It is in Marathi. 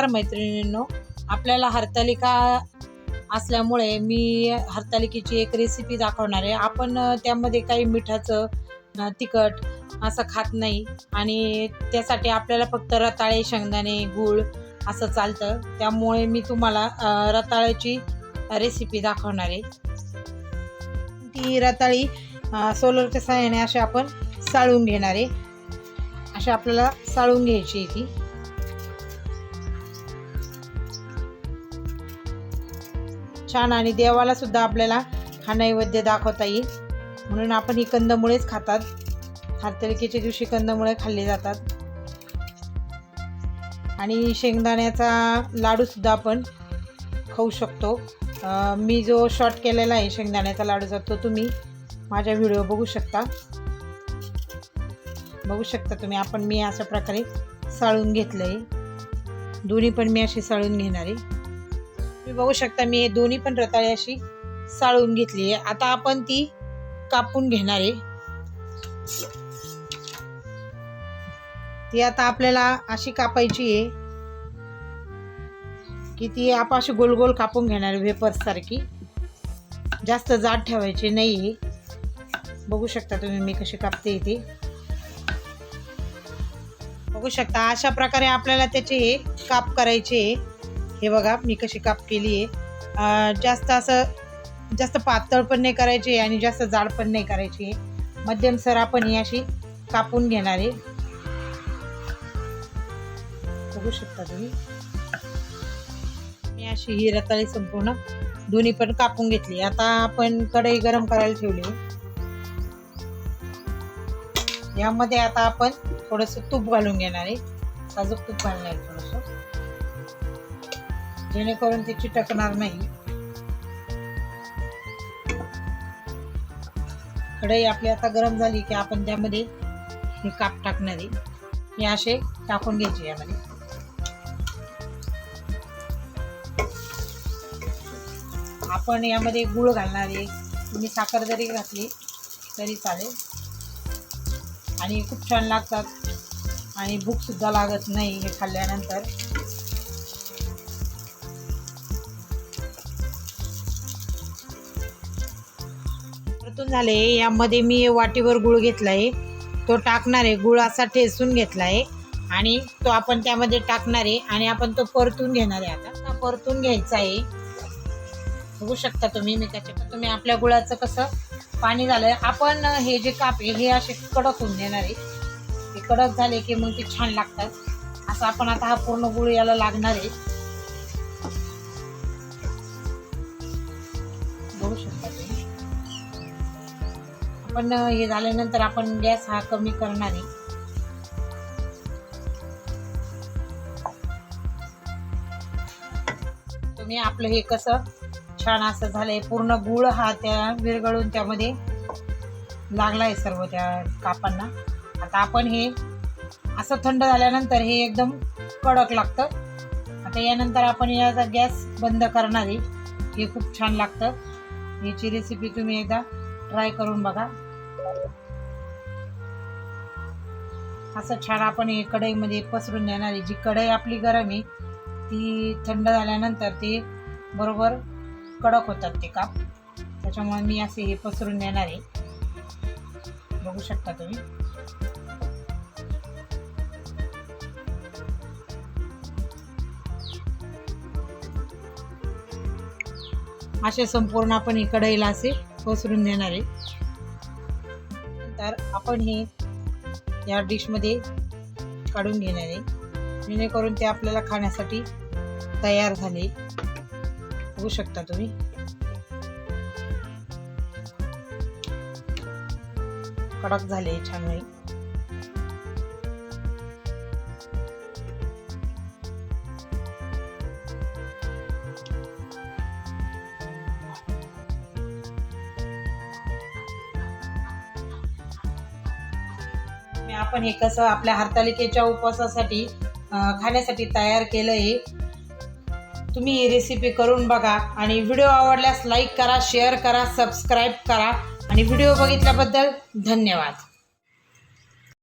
नमस्कार मैत्रिणींनो, आपल्याला हरतालिका असल्यामुळे मी हरतालिकेची एक रेसिपी दाखवणार आहे। आपण त्यामध्ये काही मिठाचं तिखट असं खात नाही आणि त्यासाठी आपल्याला फक्त रताळे, शेंगदाणे, गूळ असं चालतं। त्यामुळे मी तुम्हाला रताळ्याची रेसिपी दाखवणार आहे। ती रताळी सोलरच्या सहाय्याने अशी आपण साळून घेणार आहे। अशी आपल्याला साळून घ्यायची आहे ती। छान आणि देवाला सुद्धा आपल्याला हा नैवेद्य दाखवता येईल म्हणून आपण ही कंदमुळेच खातात। हरतालिकेच्या दिवशी कंदमुळे खाल्ले जातात आणि शेंगदाण्याचा लाडू सुद्धा आपण खाऊ शकतो। मी जो शॉर्ट केलेला आहे शेंगदाण्याचा लाडूचा तो तुम्ही माझ्या व्हिडिओ बघू शकता तुम्ही। मी अशा प्रकारे साळून घेतलंय। दोन्ही पण मी अशी साळून घेणार आहे। तुम्ही बघू शकता मी हे दोन्ही पण रताळे अशी साळून घेतली आहे। आता आपण ती कापून घेणार आहे। ती आता आपल्याला अशी कापायची आहे की ती आपण अशी गोल गोल कापून घेणार आहे वेपर्स सारखी। जास्त जाड ठेवायची नाही। बघू शकता तुम्ही मी कशी कापते ती। बघू शकता अशा प्रकारे आपल्याला त्याचे हे काप करायचे। हे बघा मी कशी काप केली आहे। जास्त पातळ पण नाही करायची आणि जास्त जाड पण नाही करायची। मध्यम सर आपण ही अशी कापून घेणार आहे। बघू शकता तुम्ही मी अशी ही रताळी संपूर्ण दोन्ही पण कापून घेतली। आता आपण कढई गरम करायला ठेवली। यामध्ये आता आपण थोडंसं तूप घालून घेणार आहे। साजूक तूप घालणार आहे थोडंसं, जेणेकरून ते चिटकणार नाही। कढई आपली आता गरम झाली की आपण त्यामध्ये हे काप टाकणार आहे। हे असे टाकून घ्यायचे। यामध्ये आपण यामध्ये गूळ घालणार आहे। तुम्ही साखर जरी घातली तरी चालेल आणि खूप छान लागतात आणि भूक सुद्धा लागत नाही हे खाल्ल्यानंतर। परतून झाले। यामध्ये मी वाटीवर गूळ घेतलाय, तो टाकणार आहे। गूळ असा ठेचून घेतलाय आणि तो आपण त्यामध्ये टाकणार आहे आणि आपण तो परतून घेणार आहे। आता परतून घ्यायचा आहे। बघू शकता तुम्ही मी त्याच्यात तुम्ही आपल्या गुळाचं कसं पाणी झालंय। आपण हे जे काप आहे हे असे कडक होऊन देणार आहे। हे कडक झाले की मग ते छान लागतात। असं आपण आता हा पूर्ण गुळ याला लागणार आहे। बघू शकता तुम्ही। आपण हे झाल्यानंतर आपण गॅस हा कमी करणार आहे। तुम्ही आपलं हे कसं छान असं झालंय। पूर्ण गुळ हा त्या विरघळून त्यामध्ये लागलाय सर्व त्या कापांना। आता आपण हे असं थंड झाल्यानंतर हे एकदम कडक लागतं। आता यानंतर आपण याचा गॅस बंद करणार आहे। हे खूप छान लागतं। याची रेसिपी तुम्ही एकदा ट्राय करून बघा। असं छान आपण हे कढईमध्ये पसरून देणार आहे। जी कढई आपली गरम आहे ती थंड झाल्यानंतर ते बरोबर कडक होतात ते काप। त्याच्यामुळे मी असे हे पसरून देणार आहे। बघू शकता तुम्ही। असे संपूर्ण आपण ही कढईला असे पसरून देणार आहे। नंतर आपण हे या डिशमध्ये काढून घेणार आहे, जेणेकरून ते आपल्याला खाण्यासाठी तयार झाले। बघू शकता तुम्ही। कडक झाले छान होईल। आपण हे कसं आपल्या हरतालिकेच्या उपवासासाठी खाण्यासाठी तयार केलंय। तुम्ही ही रेसिपी करून बघा आणि व्हिडिओ आवडल्यास लाईक करा, शेअर करा, सबस्क्राईब करा आणि व्हिडिओ बघितल्याबद्दल धन्यवाद।